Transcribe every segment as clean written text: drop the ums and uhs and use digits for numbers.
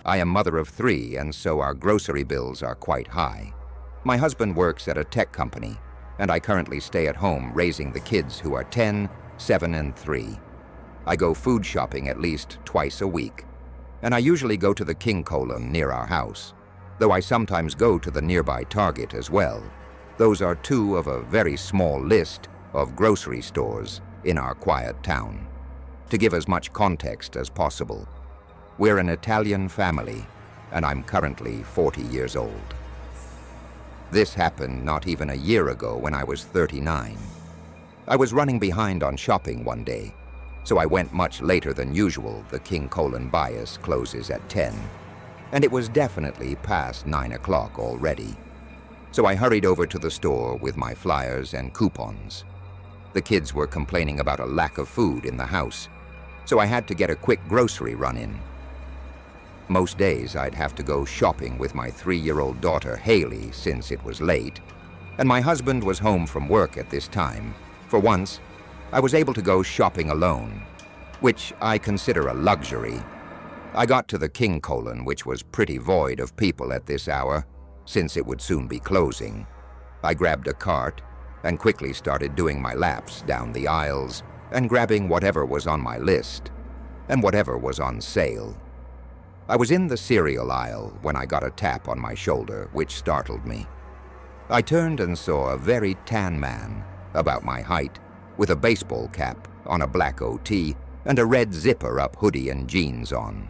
I am mother of 3, and so our grocery bills are quite high. My husband works at a tech company, and I currently stay at home raising the kids who are 10, 7, and 3. I go food shopping at least twice a week, and I usually go to the King Colon near our house, though I sometimes go to the nearby Target as well. Those are 2 of a very small list of grocery stores in our quiet town. To give as much context as possible, we're an Italian family, and I'm currently 40 years old. This happened not even a year ago when I was 39. I was running behind on shopping one day, so I went much later than usual. The King Colon bias closes at 10, and it was definitely past 9 o'clock already. So I hurried over to the store with my flyers and coupons. The kids were complaining about a lack of food in the house, so I had to get a quick grocery run in. Most days I'd have to go shopping with my 3-year-old daughter Haley since it was late, and my husband was home from work at this time. For once, I was able to go shopping alone, which I consider a luxury. I got to the King Colon, which was pretty void of people at this hour, since it would soon be closing. I grabbed a cart and quickly started doing my laps down the aisles and grabbing whatever was on my list and whatever was on sale. I was in the cereal aisle when I got a tap on my shoulder, which startled me. I turned and saw a very tan man, about my height, with a baseball cap on a black OT and a red zipper-up hoodie and jeans on.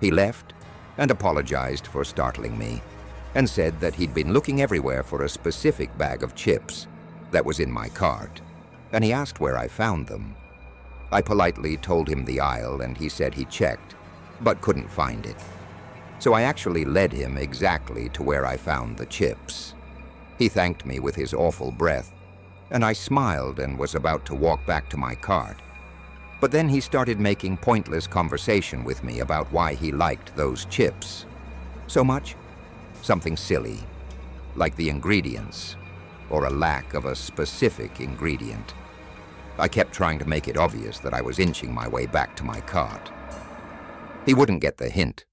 He left and apologized for startling me, and said that he'd been looking everywhere for a specific bag of chips that was in my cart, and he asked where I found them. I politely told him the aisle, and he said he checked, but couldn't find it. So I actually led him exactly to where I found the chips. He thanked me with his awful breath, and I smiled and was about to walk back to my cart. But then he started making pointless conversation with me about why he liked those chips so much. Something silly, like the ingredients, or a lack of a specific ingredient. I kept trying to make it obvious that I was inching my way back to my cart. He wouldn't get the hint,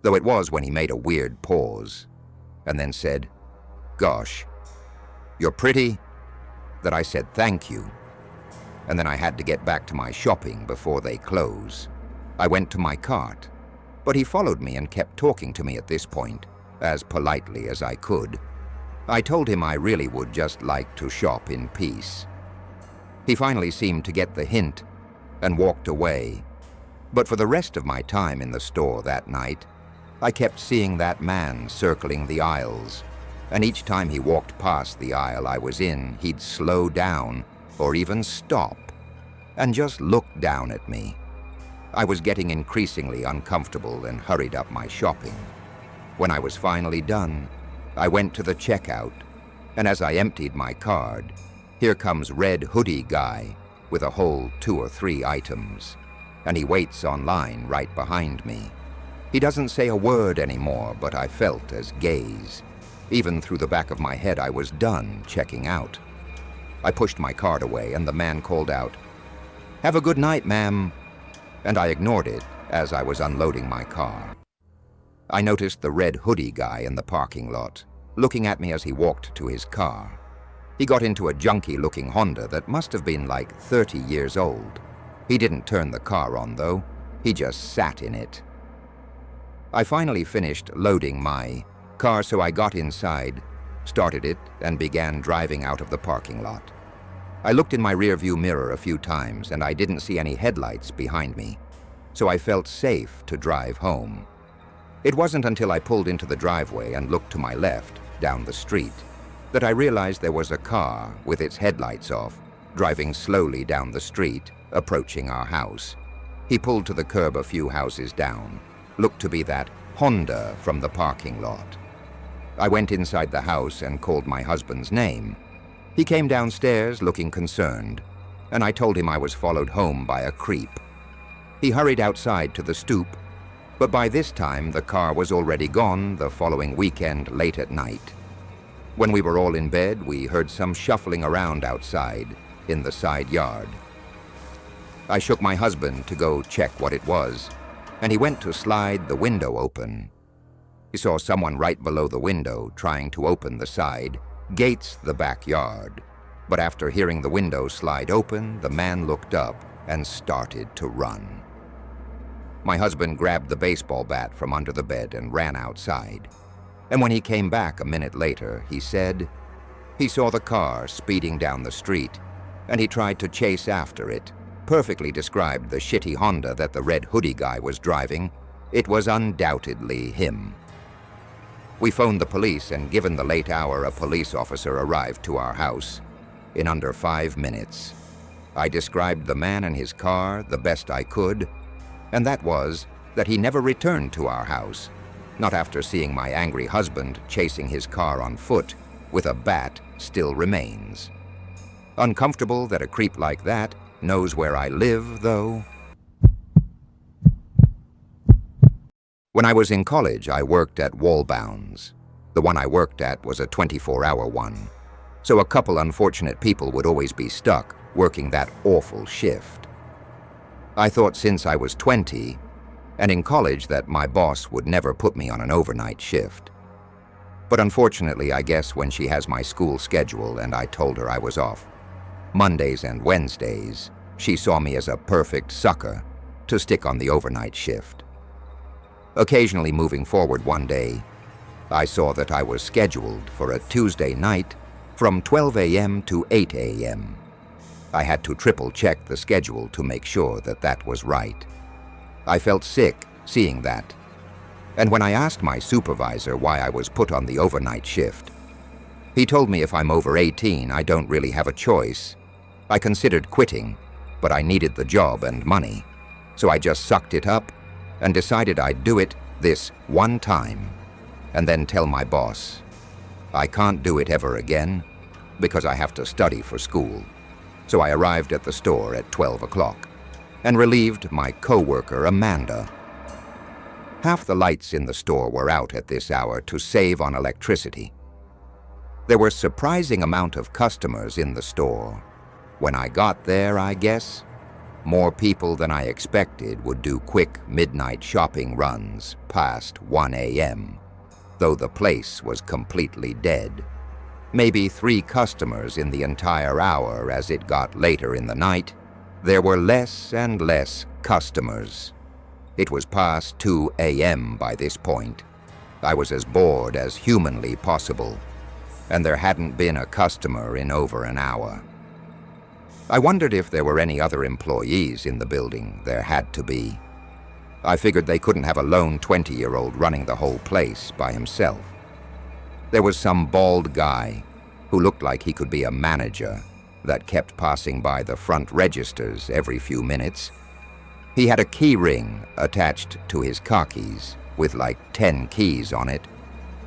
though it was when he made a weird pause, and then said, "Gosh, you're pretty," that I said thank you, and then I had to get back to my shopping before they close. I went to my cart, but he followed me and kept talking to me at this point, as politely as I could. I told him I really would just like to shop in peace. He finally seemed to get the hint and walked away, but for the rest of my time in the store that night, I kept seeing that man circling the aisles, and each time he walked past the aisle I was in, he'd slow down or even stop and just look down at me. I was getting increasingly uncomfortable and hurried up my shopping. When I was finally done, I went to the checkout, and as I emptied my card, here comes Red Hoodie Guy with a whole 2 or 3 items, and he waits online right behind me. He doesn't say a word anymore, but I felt his gaze. Even through the back of my head, I was done checking out. I pushed my card away, and the man called out, "Have a good night, ma'am," and I ignored it as I was unloading my car. I noticed the Red Hoodie Guy in the parking lot, looking at me as he walked to his car. He got into a junky-looking Honda that must have been like 30 years old. He didn't turn the car on, though. He just sat in it. I finally finished loading my car, so I got inside, started it, and began driving out of the parking lot. I looked in my rearview mirror a few times, and I didn't see any headlights behind me, so I felt safe to drive home. It wasn't until I pulled into the driveway and looked to my left, down the street, that I realized there was a car with its headlights off, driving slowly down the street, approaching our house. He pulled to the curb a few houses down, looked to be that Honda from the parking lot. I went inside the house and called my husband's name. He came downstairs looking concerned, and I told him I was followed home by a creep. He hurried outside to the stoop, but by this time the car was already gone the following weekend late at night. When we were all in bed, we heard some shuffling around outside in the side yard. I shook my husband to go check what it was, and he went to slide the window open. He saw someone right below the window trying to open the side, gates the backyard. But after hearing the window slide open, the man looked up and started to run. My husband grabbed the baseball bat from under the bed and ran outside. And when he came back a minute later, he said he saw the car speeding down the street, and he tried to chase after it. Perfectly described the shitty Honda that the red hoodie guy was driving. It was undoubtedly him. We phoned the police, and given the late hour, a police officer arrived to our house in under 5 minutes. I described the man and his car the best I could, and that was that he never returned to our house, not after seeing my angry husband chasing his car on foot with a bat still remains. Uncomfortable that a creep like that knows where I live, though. When I was in college, I worked at Wallbounds. The one I worked at was a 24-hour one, so a couple unfortunate people would always be stuck working that awful shift. I thought since I was 20 and in college that my boss would never put me on an overnight shift. But unfortunately, I guess when she has my school schedule and I told her I was off Mondays and Wednesdays, she saw me as a perfect sucker to stick on the overnight shift. Occasionally moving forward one day, I saw that I was scheduled for a Tuesday night from 12 a.m. to 8 a.m. I had to triple-check the schedule to make sure that that was right. I felt sick seeing that. And when I asked my supervisor why I was put on the overnight shift, he told me if I'm over 18, I don't really have a choice. I considered quitting, but I needed the job and money, so I just sucked it up and decided I'd do it this one time, and then tell my boss I can't do it ever again because I have to study for school. So I arrived at the store at 12 o'clock and relieved my co-worker, Amanda. Half the lights in the store were out at this hour to save on electricity. There were a surprising amount of customers in the store. When I got there, I guess, more people than I expected would do quick midnight shopping runs past 1 a.m., though the place was completely dead. Maybe 3 customers in the entire hour. As it got later in the night, there were less and less customers. It was past 2 a.m. by this point. I was as bored as humanly possible, and there hadn't been a customer in over an hour. I wondered if there were any other employees in the building. There had to be. I figured they couldn't have a lone 20-year-old running the whole place by himself. There was some bald guy who looked like he could be a manager that kept passing by the front registers every few minutes. He had a key ring attached to his car keys with like 10 keys on it,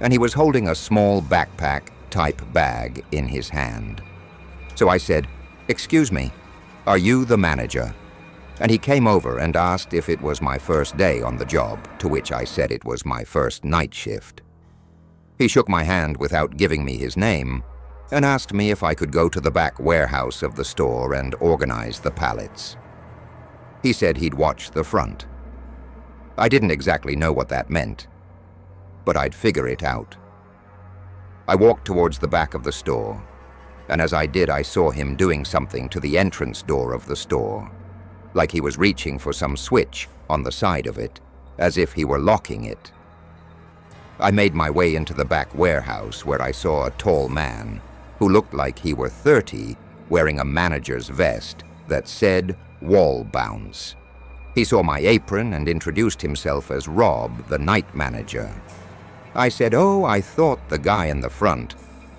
and he was holding a small backpack-type bag in his hand. So I said, "Excuse me, are you the manager?" And he came over and asked if it was my first day on the job, to which I said it was my first night shift. He shook my hand without giving me his name and asked me if I could go to the back warehouse of the store and organize the pallets. He said he'd watch the front. I didn't exactly know what that meant, but I'd figure it out. I walked towards the back of the store, and as I did, I saw him doing something to the entrance door of the store, like he was reaching for some switch on the side of it, as if he were locking it. I made my way into the back warehouse, where I saw a tall man who looked like he were 30, wearing a manager's vest that said Wallbounds. He saw my apron and introduced himself as Rob, the night manager. I said, "Oh, I thought the guy in the front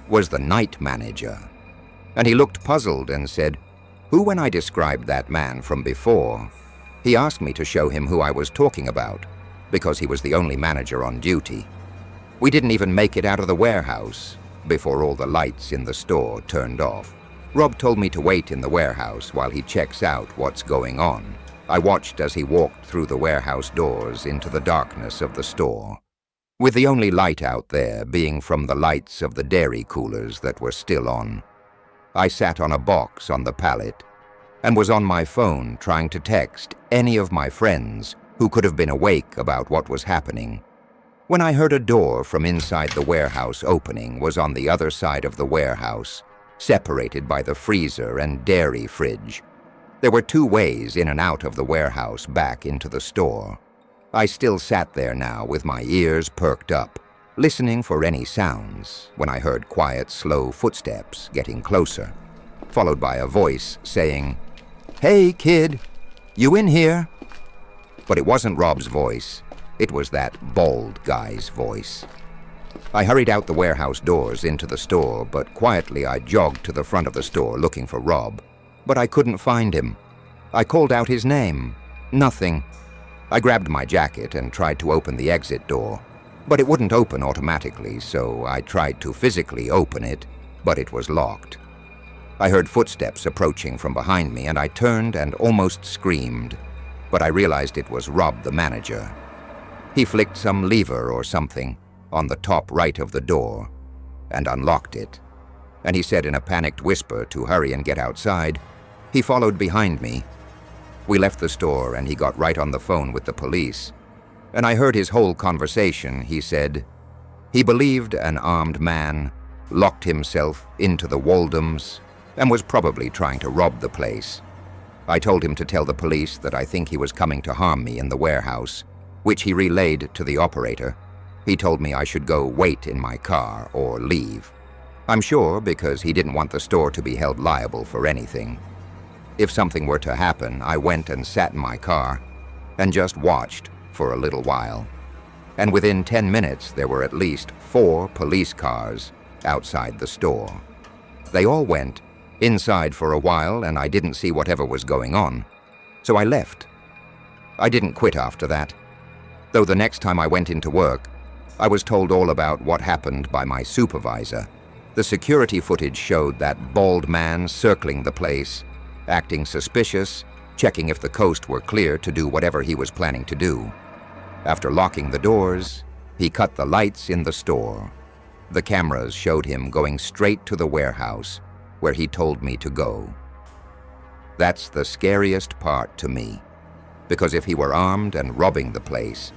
was the night manager." And he looked puzzled and said, "Who?" When I described that man from before, he asked me to show him who I was talking about, because he was the only manager on duty. We didn't even make it out of the warehouse before all the lights in the store turned off. Rob told me to wait in the warehouse while he checks out what's going on. I watched as he walked through the warehouse doors into the darkness of the store, with the only light out there being from the lights of the dairy coolers that were still on. I sat on a box on the pallet and was on my phone trying to text any of my friends who could have been awake about what was happening, when I heard a door from inside the warehouse opening was on the other side of the warehouse, separated by the freezer and dairy fridge. There were two ways in and out of the warehouse back into the store. I still sat there now with my ears perked up, listening for any sounds, when I heard quiet, slow footsteps getting closer, followed by a voice saying, "Hey, kid, you in here?" But it wasn't Rob's voice. It was that bald guy's voice. I hurried out the warehouse doors into the store, but quietly I jogged to the front of the store looking for Rob. But I couldn't find him. I called out his name. Nothing. I grabbed my jacket and tried to open the exit door, but it wouldn't open automatically, so I tried to physically open it, but it was locked. I heard footsteps approaching from behind me, and I turned and almost screamed, but I realized it was Rob, the manager. He flicked some lever or something on the top right of the door and unlocked it, and he said in a panicked whisper to hurry and get outside. He followed behind me. We left the store and he got right on the phone with the police, and I heard his whole conversation. He said he believed an armed man locked himself into the Waldums and was probably trying to rob the place. I told him to tell the police that I think he was coming to harm me in the warehouse, which he relayed to the operator. He told me I should go wait in my car or leave. I'm sure because he didn't want the store to be held liable for anything. If something were to happen, I went and sat in my car and just watched for a little while. And within 10 minutes, there were at least 4 police cars outside the store. They all went inside for a while, and I didn't see whatever was going on, so I left. I didn't quit after that, though the next time I went into work, I was told all about what happened by my supervisor. The security footage showed that bald man circling the place, acting suspicious, checking if the coast were clear to do whatever he was planning to do. After locking the doors, he cut the lights in the store. The cameras showed him going straight to the warehouse, where he told me to go. That's the scariest part to me, because if he were armed and robbing the place,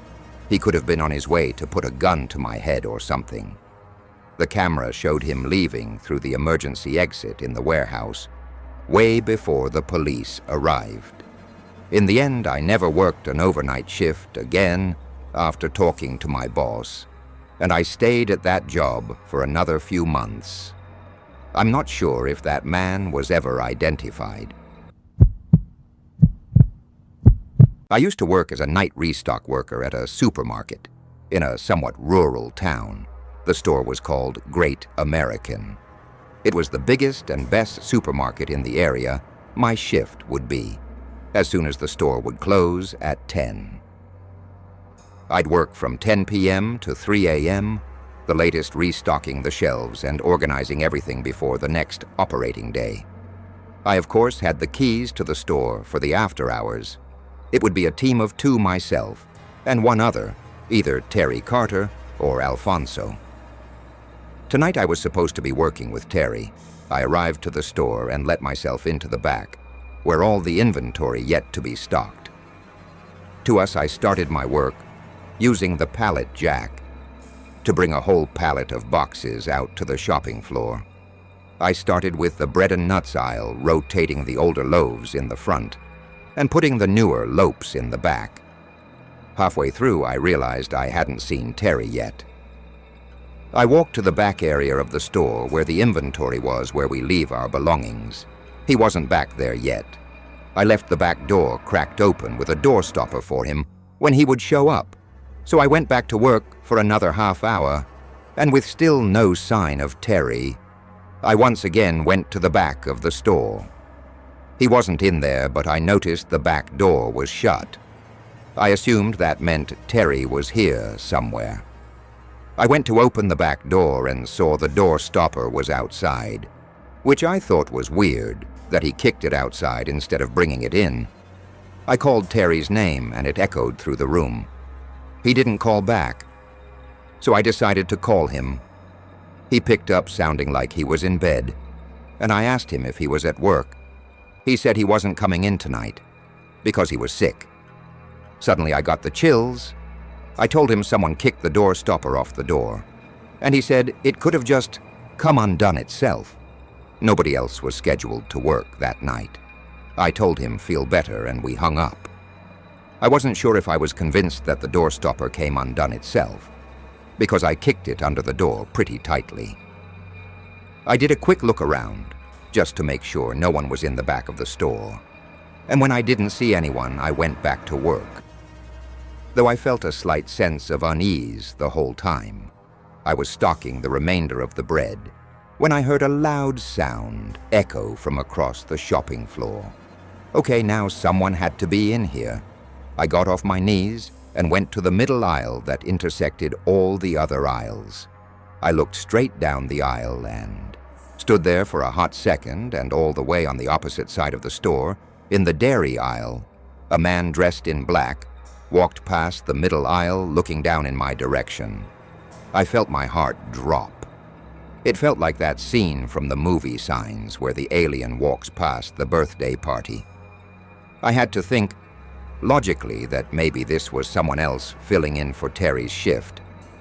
he could have been on his way to put a gun to my head or something. The camera showed him leaving through the emergency exit in the warehouse, way before the police arrived. In the end, I never worked an overnight shift again after talking to my boss, and I stayed at that job for another few months. I'm not sure if that man was ever identified. I used to work as a night restock worker at a supermarket in a somewhat rural town. The store was called Great American. It was the biggest and best supermarket in the area my shift would be, as soon as the store would close at 10. I'd work from 10 p.m. to 3 a.m., the latest restocking the shelves and organizing everything before the next operating day. I, of course, had the keys to the store for the after hours. It would be a team of 2 myself and one other, either Terry Carter or Alfonso. Tonight I was supposed to be working with Terry. I arrived to the store and let myself into the back, where all the inventory yet to be stocked. To us, I started my work using the pallet jack to bring a whole pallet of boxes out to the shopping floor. I started with the bread and nuts aisle, rotating the older loaves in the front and putting the newer loaves in the back. Halfway through, I realized I hadn't seen Terry yet. I walked to the back area of the store where the inventory was, where we leave our belongings. He wasn't back there yet. I left the back door cracked open with a door stopper for him when he would show up. So I went back to work for another half hour, and with still no sign of Terry, I once again went to the back of the store. He wasn't in there, but I noticed the back door was shut. I assumed that meant Terry was here somewhere. I went to open the back door and saw the door stopper was outside, which I thought was weird, that he kicked it outside instead of bringing it in. I called Terry's name and it echoed through the room. He didn't call back, so I decided to call him. He picked up sounding like he was in bed, and I asked him if he was at work. He said he wasn't coming in tonight because he was sick. Suddenly I got the chills. I told him someone kicked the door stopper off the door, and he said it could have just come undone itself. Nobody else was scheduled to work that night. I told him feel better, and we hung up. I wasn't sure if I was convinced that the door stopper came undone itself, because I kicked it under the door pretty tightly. I did a quick look around, just to make sure no one was in the back of the store, and when I didn't see anyone, I went back to work. Though I felt a slight sense of unease the whole time, I was stocking the remainder of the bread when I heard a loud sound echo from across the shopping floor. Okay, now someone had to be in here. I got off my knees and went to the middle aisle that intersected all the other aisles. I looked straight down the aisle and stood there for a hot second, and all the way on the opposite side of the store, in the dairy aisle, a man dressed in black walked past the middle aisle looking down in my direction. I felt my heart drop. It felt like that scene from the movie Signs where the alien walks past the birthday party. I had to think, logically, that maybe this was someone else filling in for Terry's shift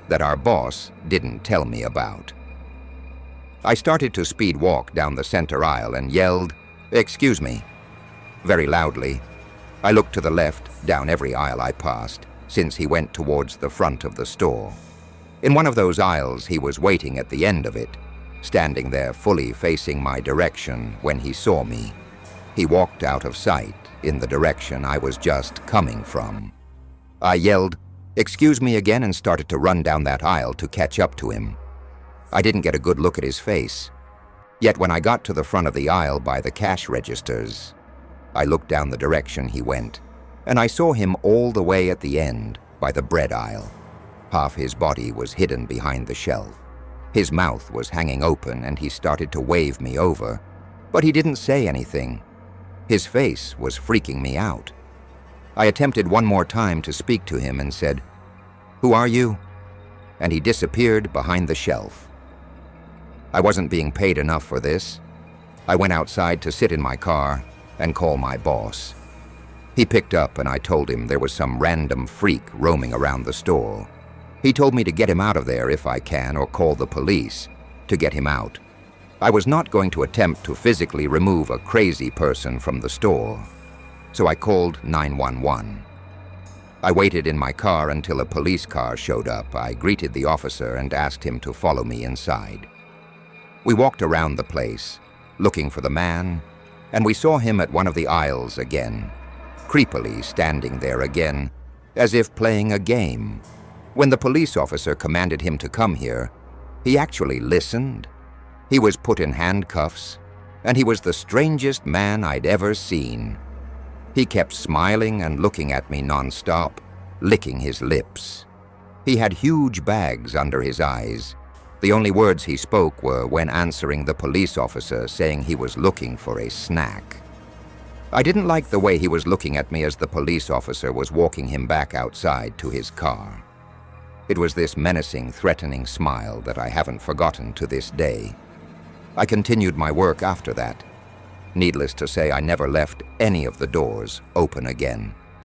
that our boss didn't tell me about. I started to speed walk down the center aisle and yelled, "Excuse me," very loudly. I looked to the left, down every aisle I passed, since he went towards the front of the store. In one of those aisles, he was waiting at the end of it, standing there fully facing my direction when he saw me. He walked out of sight in the direction I was just coming from. I yelled, "Excuse me," again, and started to run down that aisle to catch up to him. I didn't get a good look at his face. Yet when I got to the front of the aisle by the cash registers, I looked down the direction he went, and I saw him all the way at the end by the bread aisle. Half his body was hidden behind the shelf. His mouth was hanging open, and he started to wave me over, but he didn't say anything. His face was freaking me out. I attempted one more time to speak to him and said, "Who are you?" And he disappeared behind the shelf. I wasn't being paid enough for this. I went outside to sit in my car and call my boss. He picked up, and I told him there was some random freak roaming around the store. He told me to get him out of there if I can, or call the police to get him out. I was not going to attempt to physically remove a crazy person from the store, so I called 911. I waited in my car until a police car showed up. I greeted the officer and asked him to follow me inside. We walked around the place, looking for the man, and we saw him at one of the aisles again, creepily standing there again, as if playing a game. When the police officer commanded him to come here, he actually listened. He was put in handcuffs, and he was the strangest man I'd ever seen. He kept smiling and looking at me nonstop, licking his lips. He had huge bags under his eyes. The only words he spoke were when answering the police officer, saying he was looking for a snack. I didn't like the way he was looking at me as the police officer was walking him back outside to his car. It was this menacing, threatening smile that I haven't forgotten to this day. I continued my work after that. Needless to say, I never left any of the doors open again.